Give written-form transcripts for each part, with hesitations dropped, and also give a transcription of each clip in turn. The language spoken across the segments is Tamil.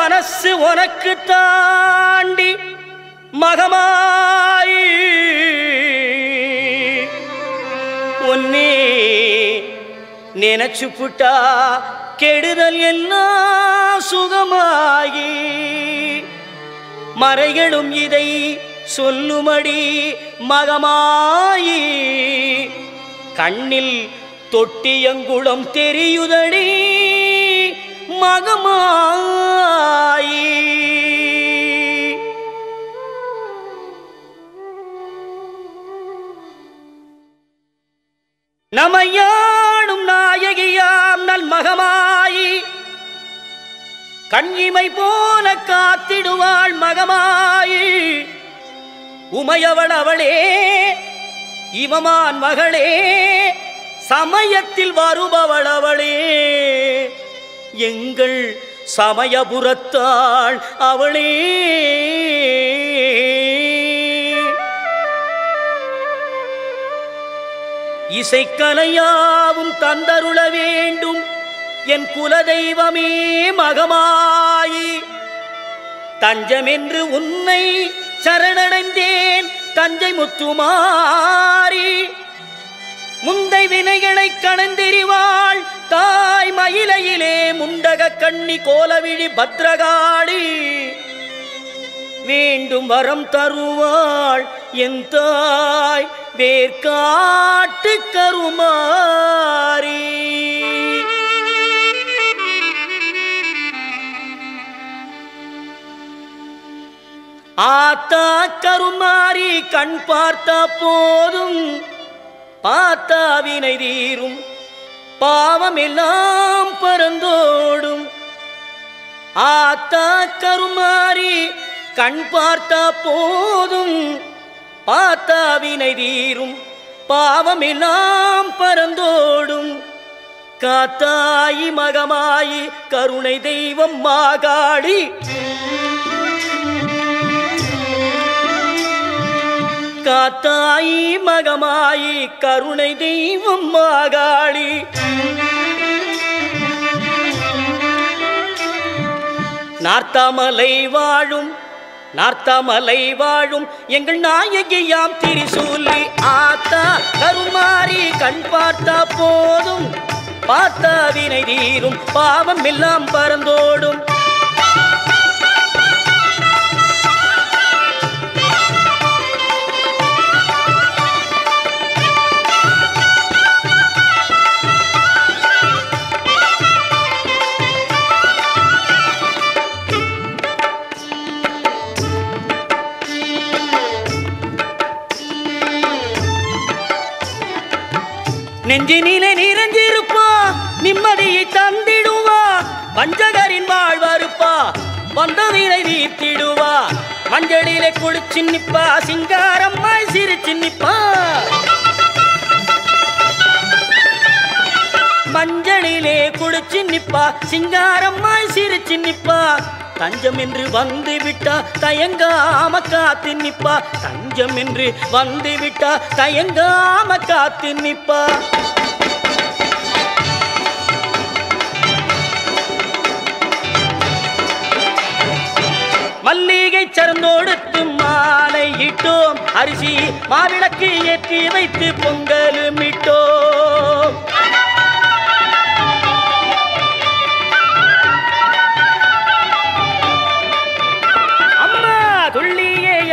மனசு உனக்கு தாண்டி மகமாயி உன்னே நினைச்சு புட்டா கெடுதல் எல்லாம் சுகமாகி மறைகளும் இதை சொல்லுமடி மகமாயி கண்ணில் தொட்டியங்குளம் தெரியுதடி மகமாயி நமையாடும் நாயகியாம் நல் மகமாயி கண்ணிமை போல காத்திடுவாள் மகமாயி உமையவள் அவளே இவமான் மகளே சமயத்தில் வருபவள் அவளே எங்கள் சமயபுரத்தாள் அவளே இசைக்கலையாவும் தந்தருள வேண்டும் என் குலதெய்வமே மகமாயி தஞ்சமென்று உன்னை சரணடைந்தேன் தஞ்சை முத்துமாரி முந்தை வினைகளை கடந்தெறிவாள் தாய் மயிலையிலே முண்டக கண்ணி கோலவிழி பத்ரகாளி வேண்டும் வரம் தருவாள் என் தாய் வேர்காட்டு கருமாரி ஆத்தா கருமாரி கண் பார்த்தா போதும் பார்த்தா வினை தீரும் பாவம் எல்லாம் பறந்தோடும் ஆத்தா கருமாரி கண் பார்த்தா போதும் பார்த்தா வினை தீரும் பாவம் எல்லாம் பறந்தோடும் காத்தாயி மகமாயி கருணை தெய்வம் மாகாளி காத்தாயி மகமாயி கருணை தெய்வம் மாகாளி நார்த்தாமலை வாழும் எங்கள் நாயகியாம் திரிசூலி ஆத்தா கருமாரி கண் பார்த்தா போதும் பார்த்தா வினை தீரும் பாவம் எல்லாம் பறந்தோடும் நெஞ்சினிலே நிறைஞ்சிருப்பா நிம்மதியை தந்திடுவா பஞ்சகரின் வாழ்வறுப்பா வந்ததினை தீர்த்திடுவா மஞ்சளிலே குளிச்சு நிப்பா சிங்காரம்மாய் சிரிச்சு நிப்பா மஞ்சளிலே குளிச்சு நிப்பா சிங்காரம்மாய் சிரிச்சு நிப்பா தஞ்சம் என்று வந்து விட்டா தயங்காம காத்து நிப்பா தஞ்சம் என்று வந்து விட்டா தயங்காம காத்து நிப்பா மல்லிகை சரந்தோடுத்து மாலை இட்டோம் அரிசி மாவிளக்கு ஏற்றி வைத்து பொங்கலும் இட்டோம்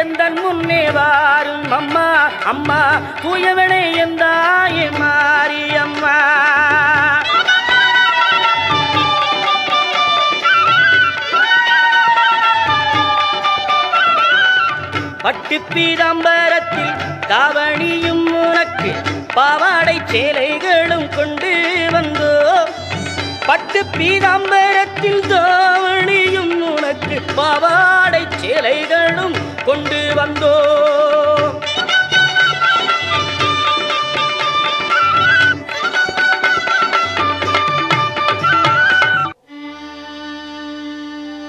எந்தன் முன்னே வாரும் அம்மா அம்மா தூயவனே எந்தாயே மாறி அம்மா பட்டு பீதாம்பரத்தில் தாவணியும் உனக்கு பாவாடை சேலைகளும் கொண்டு வந்தோ பட்டு பீதாம்பரத்தில் தாவணியும் உனக்கு பாவாடை சேலைகளும் கொண்டு வந்தோ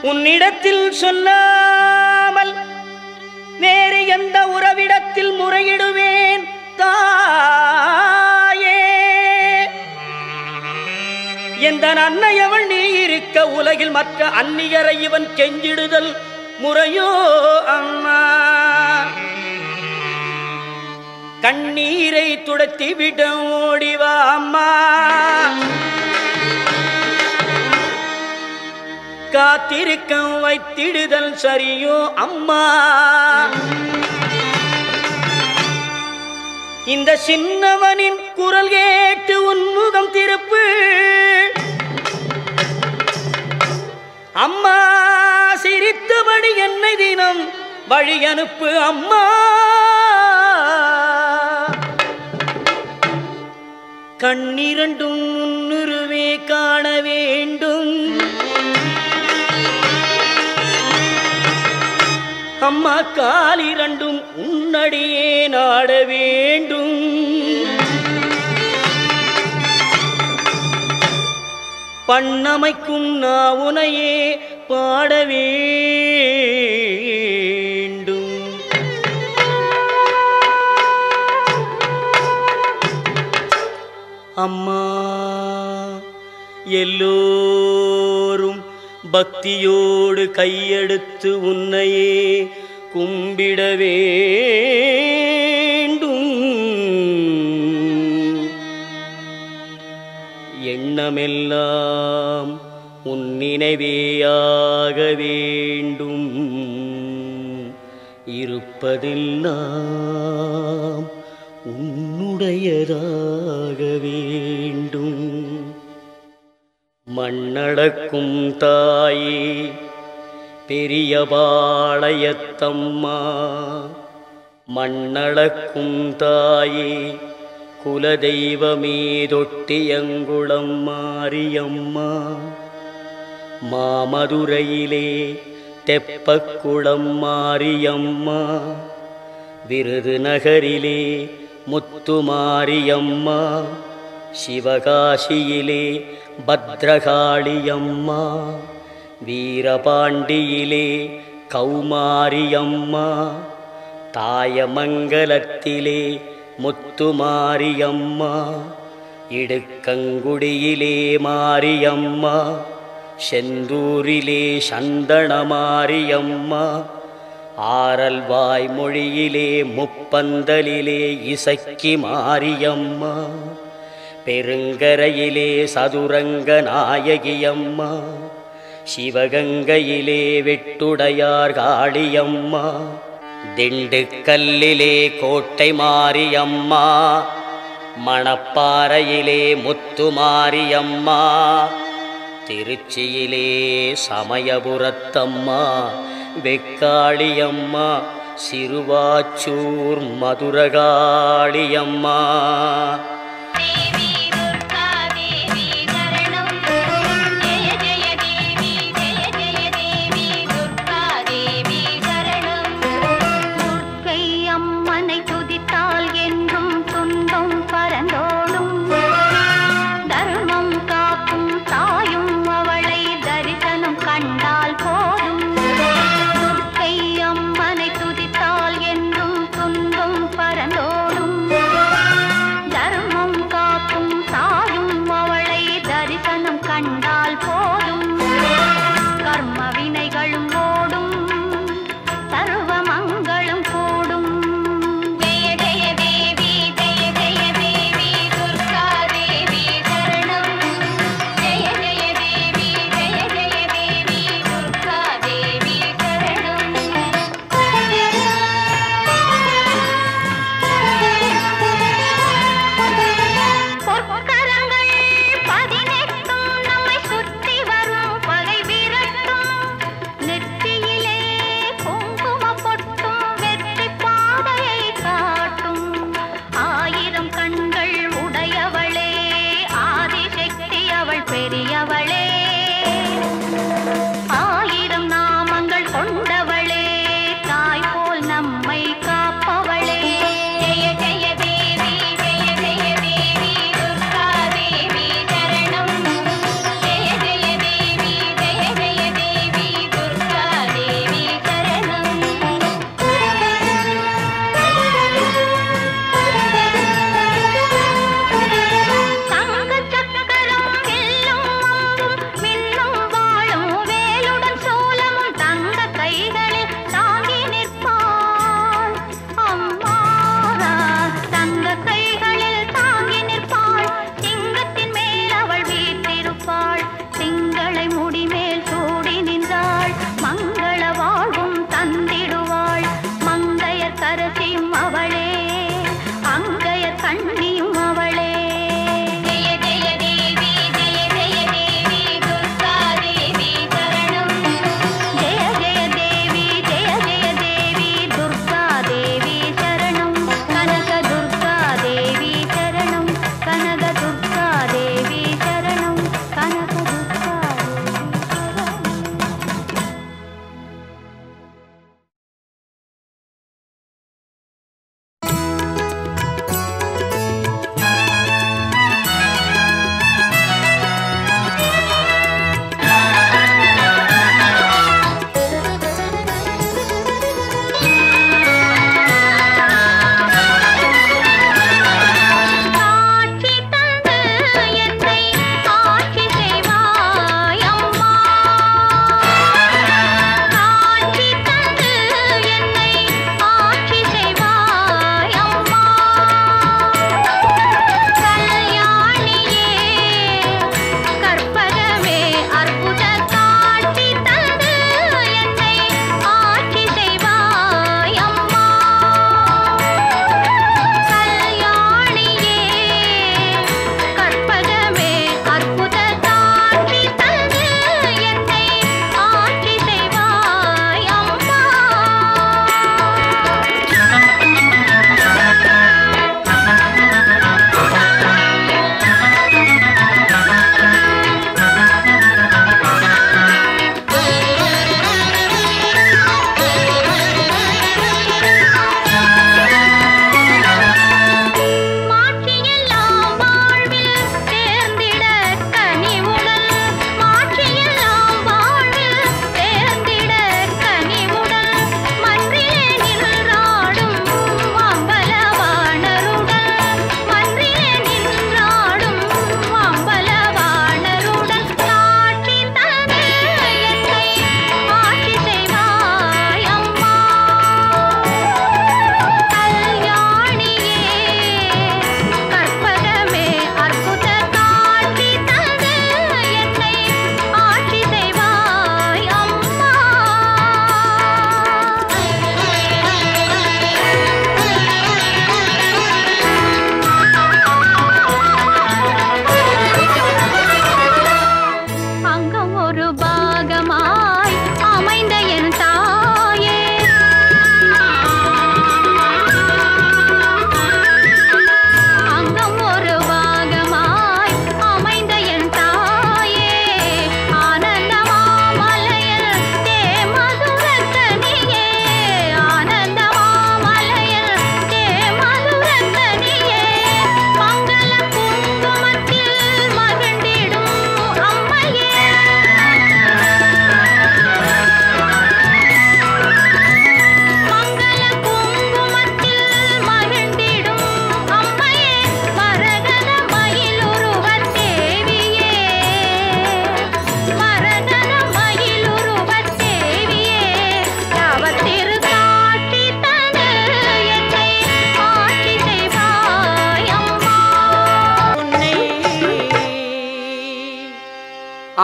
உன்னிடத்தில் சொல்லாமல் வேறு எந்த உறவிடத்தில் முறையிடுவேன் தாயே எந்த எந்த அன்னையவள் நீ இருக்க உலகில் மற்ற அந்நியரை இவன் கெஞ்சிடுதல் முறையோ அம்மா கண்ணீரை துடைத்தி விட ஓடிவா அம்மா காத்திருக்க வைத்திடுதல் சரியோ அம்மா இந்த சின்னவனின் குரல் கேட்டு உன்முகம் திருப்பு அம்மா சிரித்தபடி என்னை தினம் வழி அனுப்பு அம்மா கண்ணிரண்டும் முன்னுருவே காண வேண்டும் அம்மா காலிரண்டும் உன்னடியே நாட வேண்டும் பண்ணமைக்கும் நாவுனையே பாட வேண்டும் அம்மா எல்லோரும் பக்தியோடு கையெடுத்து உன்னையே கும்பிட வேண்டும் எண்ணமெல்லாம் உன் நினைவேயாக வேண்டும் இருப்பதெல்லாம் உன்னுடையதாக வேண்டும் மண்ணளக்கும் தாயே பெரியபாளையத்தம்மா மண்ணளக்கும் தாயே குலதெய்வமே தொட்டியங்குளம் மாரியம்மா மாமதுரையிலே தெப்பக்குளம் மாரியம்மா விருதுநகரிலே முத்துமாரியம்மா சிவகாசியிலே பத்ரகாளியம்மா வீரபாண்டியிலே கௌமாரியம்மா தாயமங்கலத்திலே முத்துமாரியம்மா இடுக்கங்குடியிலே மாரியம்மா செந்தூரிலே சந்தனமாரியம்மா ஆரல்வாய் மொழியிலே முப்பந்தலிலே இசக்கி மாரியம்மா பெருங்கரையிலே சதுரங்க நாயகியம்மா சிவகங்கையிலே வெட்டுடையார் காளியம்மா திண்டுக்கல்லிலே கோட்டை மாரியம்மா மணப்பாறையிலே முத்துமாரியம்மா திருச்சியிலே சமயபுரத்தம்மா வெக்காளியம்மா சிறுவாச்சூர் மதுரகாளியம்மா தர்மம்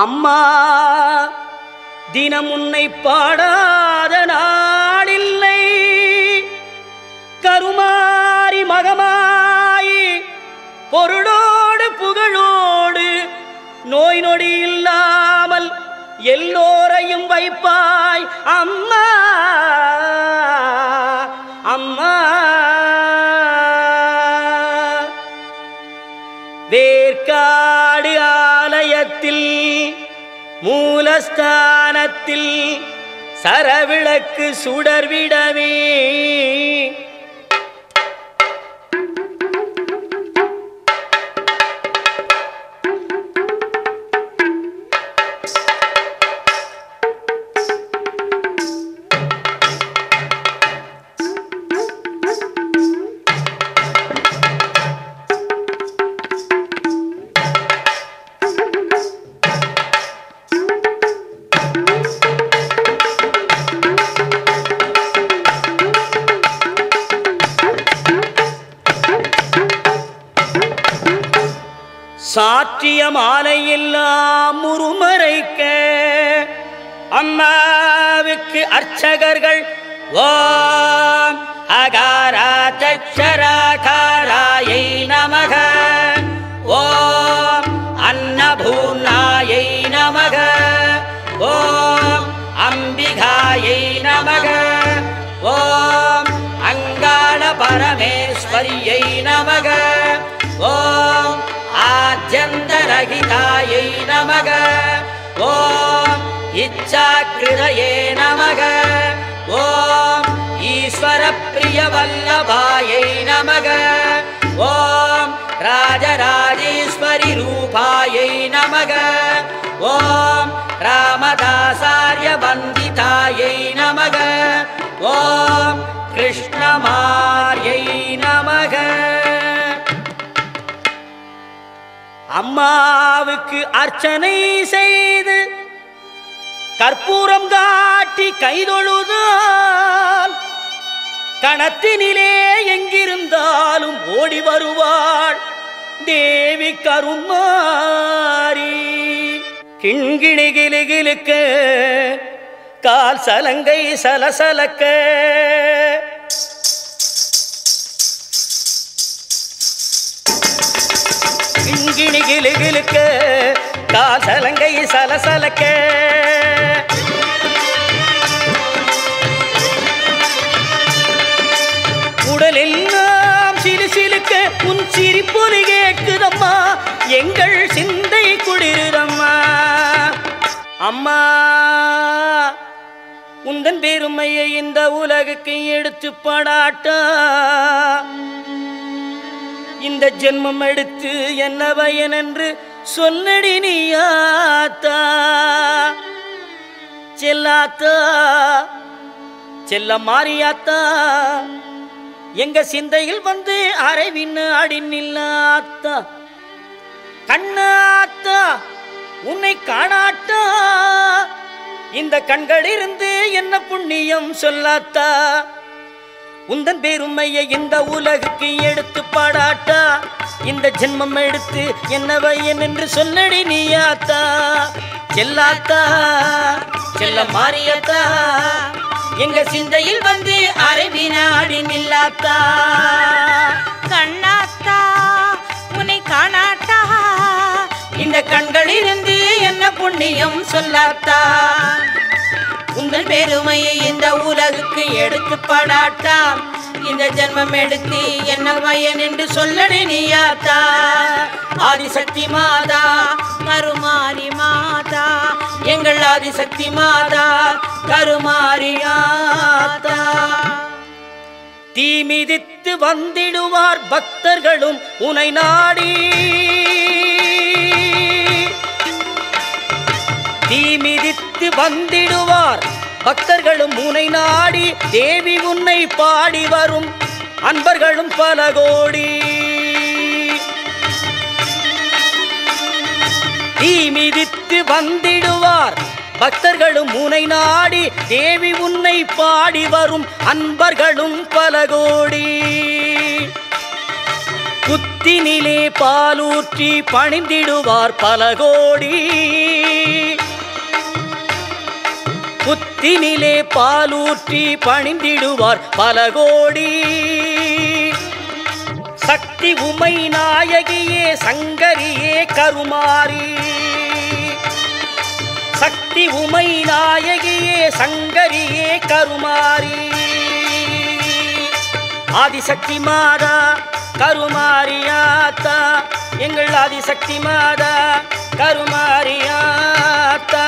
அம்மா தினம் உன்னை பாடாத நாளில்லை. கருமாரி மகமாயி பொருளோடு புகழோடு நோய் நொடி இல்லாமல் எல்லோரையும் வைப்பாய் அம்மா அம்மா. வேர்க்காடு ஆலயத்தில் மூலஸ்தானத்தில் சரவிளக்கு சுடர்விடவே சாற்றிய மாலையெல்லாம் முறுமறைக்க அம்மாவுக்கு அர்ச்சகர்கள் ஓம் அகாராதக்ஷராகாராயை நமக, ஓம் அன்னபூர்ணாயை நமக, ஓம் அம்பிகாயை நமக, ஓம் அங்காள பரமேஸ்வரியை நமக, ஓம் ஆத்யந்தரகிதாயை நமக, ஓம் இச்சாக்கிருதயே நமக, ஓம் ஈஸ்வர பிரிய வல்லபாயை நமக, ஓம் ராஜராஜேஸ்வரி ரூபாயை நமக, ஓம் ராமதாசார்ய வந்திதாயை நமக, ஓம் கிருஷ்ணமார்யை நமக. அம்மாவுக்கு அர்ச்சனை செய்து கற்பூரம் காட்டி கைதொழுதால் கணத்தினிலே எங்கிருந்தாலும் ஓடி வருவாள் தேவி கருமாரி. கிண்கிணி கிளுகிளுக்க கால் சலங்கை சலசலக்க கிண்கிணி கிளுகிளுக்க கால் சலங்கை சலசலக்க உடலெல்லாம் சிலுசிலுக்க உன் சிரிப்பொலி கேட்குதம்மா, எங்கள் சிந்தை குளிருதம்மா. அம்மா உந்தன் பெருமையை இந்த உலகுக்கு எடுத்து பாடாட்டா, இந்த ஜென்மம் எடுத்து என்ன பயன் என்று சொல்லடி நீயாத்தா. செல்லாத்தா செல்ல மாறியாத்தா, எங்க சிந்தையில் வந்து அரைவின்னு அடி நில்லாத்தா. கண்ணாத்தா உன்னை காணாட்டா, இந்த கண்களிலிருந்து என்ன புண்ணியம் சொல்லாத்தா. உந்தன் பெருமையை இந்த உலகுக்கு எடுத்து பாடாட்டா, இந்த ஜென்மம் எடுத்து என்ன பயன் என்று சொல்லடி நீயாத்தா. செல்லாத்தா செல்ல மாறியாத்தா, எங்க சிந்தையில் வந்து அரைவினாடி நில்லாத்தா. கண்ணாத்தா உன்னை காணாட்டா, இந்த கண்களிலிருந்து என்ன புண்ணியம் சொல்லாத்தா. உங்கள் பெருமையை இந்த உலகுக்கு எடுத்து பாடாட்டா, இந்த ஜென்மம் எடுத்து என்ன பயன் என்று சொல்லடி நீயாத்தா. ஆதிசக்தி மாதா கருமாரி மாதா, எங்கள் ஆதிசக்தி மாதா கருமாரியாத்தா. தீ மிதித்து வந்திடுவார் பக்தர்களும் உனை நாடி, தீ மிதித்து வந்திடுவார் பக்தர்களும் உனை நாடி, தேவி உன்னை பாடி வரும் அன்பர்களும் பல கோடி. தீ மிதித்து வந்திடுவார் பக்தர்களும் உனை நாடி, தேவி உன்னை பாடி வரும் அன்பர்களும் பல கோடி. புத்தினிலே பாலூற்றி பணிந்திடுவார் பல கோடி. புத்தினிலே பாலூற்றி பணிந்திடுவார் பல கோடி. சக்தி உமை நாயகியே சங்கரியே கருமாரி. சக்தி உமை நாயகியே சங்கரியே கருமாரி. ஆதிசக்தி மாதா கருமாரியாத்தா, எங்கள் ஆதிசக்தி மாதா கருமாரியாத்தா.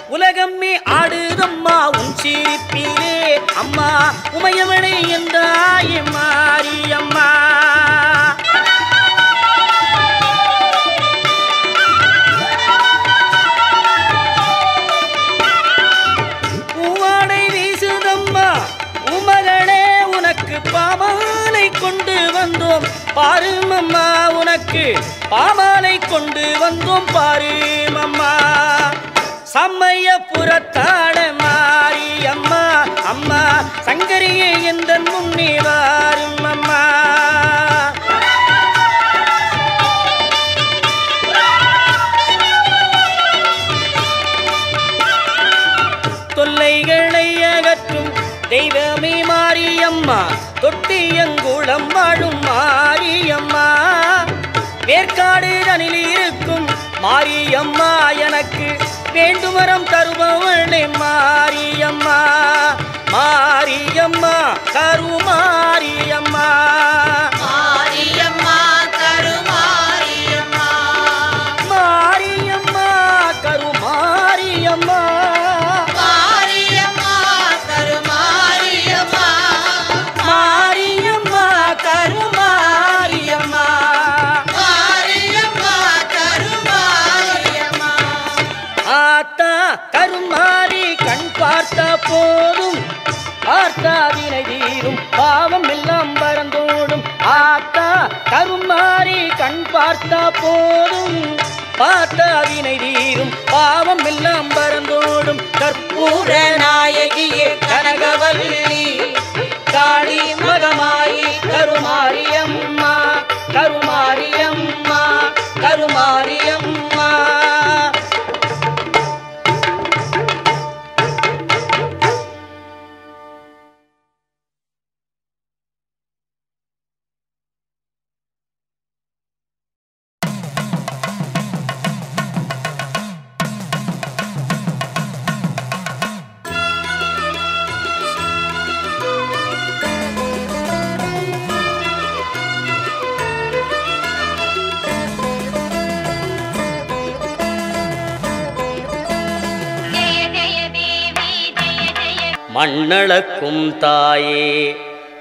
உலகமே ஆடுதம்மா உன் சிரிப்பிலே அம்மா, உமையவளை என்றாயே மாரியம்மா. பூவாடை வீசுதம்மா உமகளே, உனக்கு பாமாலை கொண்டு வந்தோம் பாருமம்மா. உனக்கு பாமாலை கொண்டு வந்தோம் பாருமம்மா. சமயபுரத்தாட மாரியம்மா அம்மா, சங்கரியே எந்த முன்னே வாரும் அம்மா. தொல்லைகளை அகற்றும் தெய்வமே மாரியம்மா, தொட்டியங்குளம் வாழும் மாரியம்மா. வேர்க்காடு தனில் இருக்கும் மாரியம்மா, எனக்கு வேண்டுவரம் தருபவளே மாரியம்மா. மாரியம்மா கருமாரியம்மா. மாரியம்மா கருமாரியம்மா. மாரியம்மா கருமாரியம்மா. மாரியம்மா கருமாரியம்மா. மாரியம்மா கருமாரியம்மா. மாரியம்மா கருமாரியம்மா. ஆத்தா கருமாரி கண் பார்த்த போதும் பார்த்தாவினை தீரும் பாவம் எல்லாம் பறந்தோடும். ஆத்தா கருமாரி கண் பார்த்த போதும் பார்த்தாவினை தீரும் பாவம் எல்லாம் பறந்தோடும். கற்பூர நாயகியே கனகவல்லி காளி மகமாயி கருமாரியம்மா. கருமாரியம்மா கருமாரியம்மா. மண்ணளக்கும் தாயே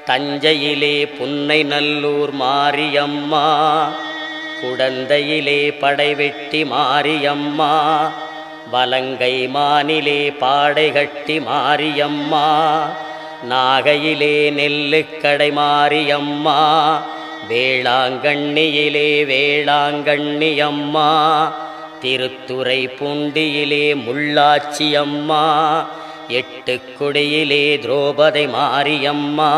தஞ்சையிலே புன்னை நல்லூர் மாரியம்மா. குடந்தையிலே படைவெட்டி மாரியம்மா. வலங்கை மானிலே பாடைகட்டி மாரியம்மா. நாகையிலே நெல்லுக்கடை மாரியம்மா. வேளாங்கண்ணியிலே வேளாங்கண்ணியம்மா. திருத்துறை பூண்டியிலே முள்ளாச்சியம்மா. எட்டுக்குடியிலே திரௌபதி மாரியம்மா.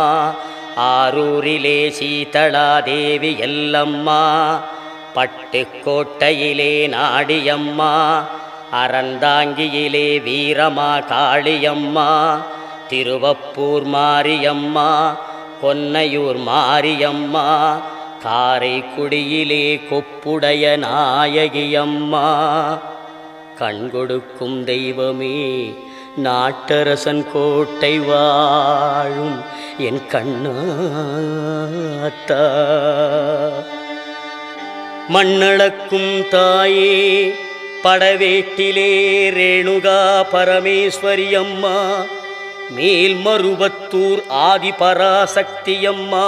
ஆரூரிலே சீதளாதேவி எல்லம்மா. பட்டுக்கோட்டையிலே நாடியம்மா. அறந்தாங்கியிலே வீரமா காளியம்மா. திருவப்பூர் மாரியம்மா. கொன்னையூர் மாரியம்மா. காரைக்குடியிலே கொப்புடைய நாயகியம்மா. கண்கொடுக்கும் தெய்வமே நாட்டரசன் கோட்டை வாழும் என் கண்ணாத்தா. மண்ணளக்கும் தாயே படவேட்டிலே ரேணுகா பரமேஸ்வரியம்மா. மேல்மருவத்தூர் ஆதிபராசக்தியம்மா.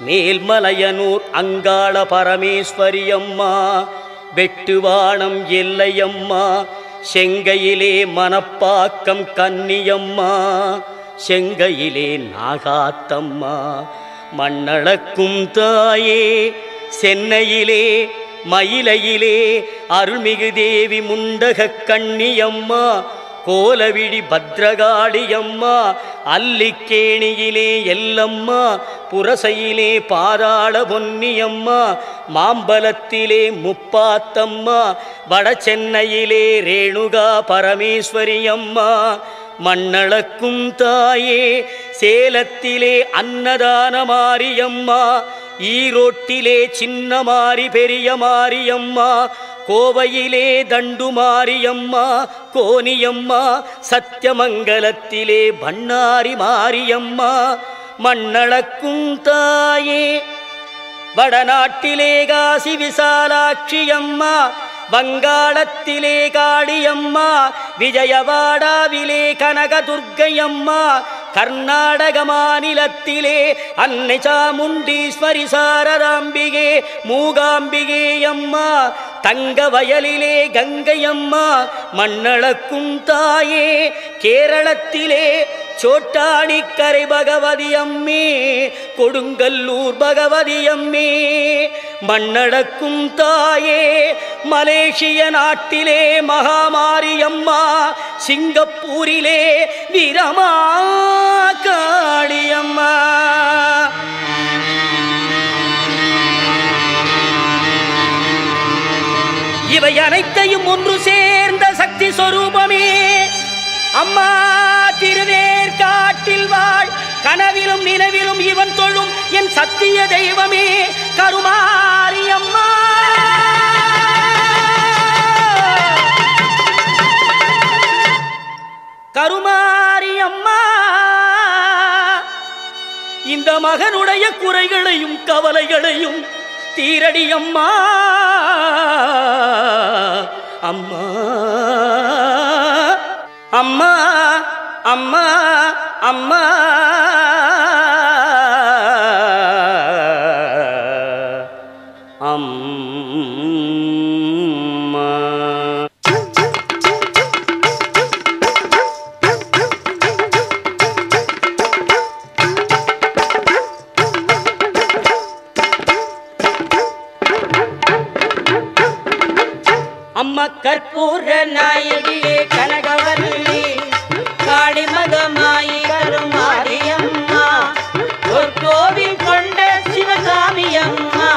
மேல்மலையனூர் அங்காள பரமேஸ்வரியம்மா. வெட்டுவானம் எல்லையம்மா. செங்கையிலே மணப்பாக்கம் கன்னியம்மா. செங்கையிலே நாகாத்தம்மா. மண்ணளக்கும் தாயே சென்னையிலே மயிலையிலே அருள்மிகு தேவி முண்டக கண்ணியம்மா. கோலவிழி பத்ரகாளியம்மா, அல்லிக்கேணியிலே எல்லம்மா, புரசையிலே பாதாள பொன்னியம்மா, மாம்பலத்திலே முப்பாத்தம்மா, வடசென்னையிலே ரேணுகா பரமேஸ்வரியம்மா, மண்ணளக்கும் தாயே சேலத்திலே அன்னதான மாரியம்மா, ஈரோட்டிலே சின்ன மாரி பெரிய மாரியம்மா, கோவையிலே தண்டு மாரியம்மா, கோனியம்மா, சத்தியமங்கலத்திலே பண்ணாரி மாரியம்மா, மண்ணளக்கும் தாயே வடநாட்டிலே காசி விசாலாட்சியம்மா, வங்காளத்திலே காளியம்மா, விஜயவாடாவிலே கனகதுர்க்கையம்மா, கர்நாடக மாநிலத்திலே அன்னை சாமுண்டீஸ்வரி சாரதாம்பிகே மூகாம்பிகே அம்மா, தங்க வயலிலே கங்கையம்மா, மண்ணளக்கும் தாயே கேரளத்திலே சோட்டாணிக்கரை பகவதி அம்மே, கொடுங்கல்லூர் பகவதி அம்மே, மண்ணளக்கும் தாயே மலேசிய நாட்டிலே மகாமாரியம்மா, சிங்கப்பூரிலே வீரமா காளியம்மா. இவை அனைத்தையும் ஒன்று சேர்ந்த சக்தி சொரூபமே அம்மா திருவேற்காட்டில் வாழ், கனவிலும் நினைவிலும் இவன் தொழும் என் சத்திய தெய்வமே கருமாரி அம்மா. கருமாரி அம்மா, இந்த மகனுடைய குறைகளையும் கவலைகளையும் தீரடி அம்மா. அம்மா அம்மா அம்மா அம்மா அம்மா. அம்மா கற்பூர நாயகியே கனகவல்லி, காளிமகமாயி கருமாரியம்மா, ஒரு கோவில் கொண்ட சிவகாமி அம்மா,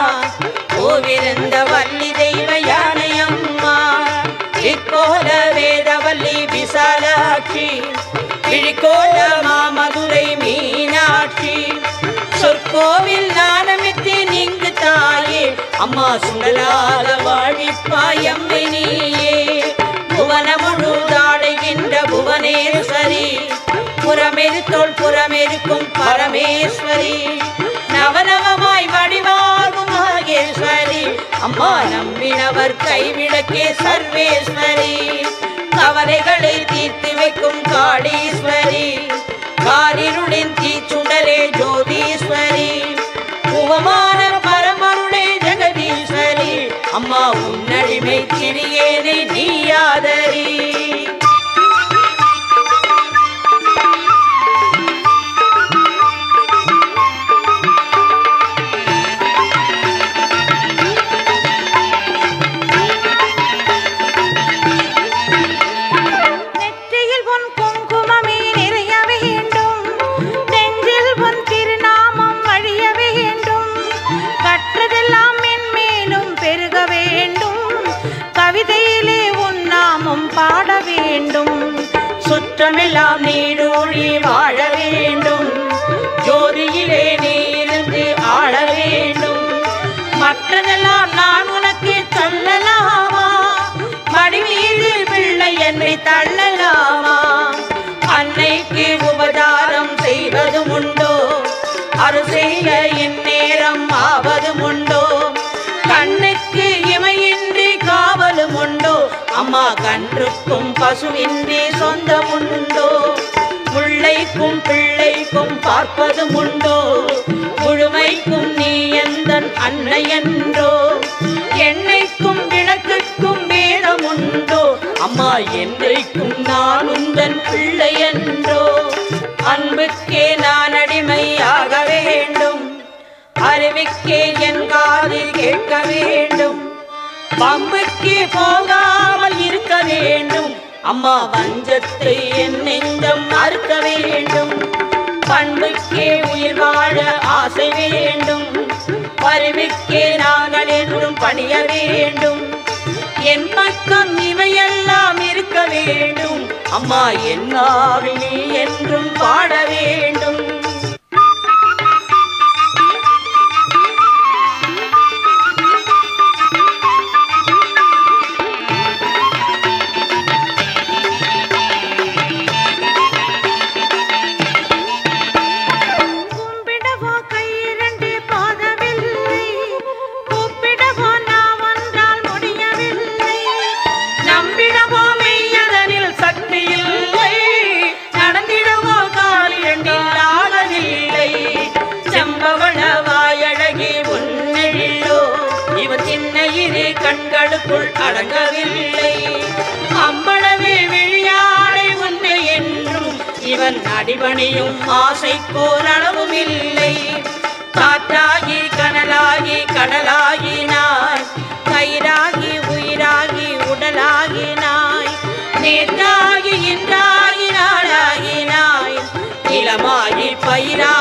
கோவிலிருந்த வள்ளி தெய்வ யானையம்மா, இக்கோல வேதவல்லி விசாலாட்சி, கிழிக்கோல மாமதுரை மீனாட்சி, சொற்கோவில் நாணமித்து நீங்கு தாயே அம்மா, சுடலால வாழிப்பாயம்மை நீயே, புவன முழுதாடுகின்ற புவனேஸ்வரி, புறமெருத்தோள் புறமெருக்கும் பரமேஸ்வரி, நவநவமாய் வடிவாகும் மகேஸ்வரி அம்மா, நம்பினவர் கைவிளக்கே சர்வேஸ்வரி, கவலைகளை தீர்த்து வைக்கும் காளீஸ்வரி, காரிருளின் தீச்சுடரே ஜோதீஸ்வரி, உவமான பரமருளே ஜெகதீஸ்வரி அம்மா, உன்னடிமை சிறியேனை நீயாதரி. பாட வேண்டும், சுற்றமெல்லாம் நீடூழி வாழ வேண்டும், ஜோதியிலே நீ இருந்து ஆள வேண்டும், மற்றதெல்லாம் நான் உனக்கு சொல்லலாமா, மடிமீது பிள்ளை என்னை தள்ளலாமா, அன்னைக்கு உபதாரம் செய்வதும் உண்டோ, அருள் செய்ய என் நேரம் ஆவதும் உண்டோ, கண்ணுக்கு இமையின்றி காவலும் உண்டோ, அம்மா கன்றுக்கும் பசுவின்றி சொந்தமுண்டோ, முல்லைக்கும் பிள்ளைக்கும் பார்ப்பதும் உண்டோ, முழுமைக்கும் நீ எந்தன் அன்னை என்றோ, எண்ணெய்க்கும் விளக்குக்கும் வேதம் உண்டோ, அம்மா என்றைக்கும் நான் உந்தன் பிள்ளை என்றோ, அன்புக்கே நான் அடிமையாக வேண்டும், அறிவுக்கே என் காதில் கேட்க வேண்டும், பம்புக்கு போகாமல் இருக்க வேண்டும், அம்மா வஞ்சத்தை என் நெஞ்சம் மறுக்க வேண்டும். பண்புக்கே உயிர் வாழ ஆசை வேண்டும். பரிவுக்கே நாங்கள் என்றும் பணிய வேண்டும். என் பக்கம் இவையெல்லாம் இருக்க வேண்டும். அம்மா என்னாவில் நீ என்றும் பாட வேண்டும். கண்களுக்குள் அடங்கவில்லை அம்பளவே விழியாடை உன்னை என்றும் இவன் அடிபணியும் ஆசைக்கோர் அளவும் இல்லை. காற்றாகி கனலாகி கடலாகினாய், கயிறாகி உயிராகி உடலாகினாய், நேற்றாகி இன்றாகி நாளாகினாய், நிலமாகி பயிரா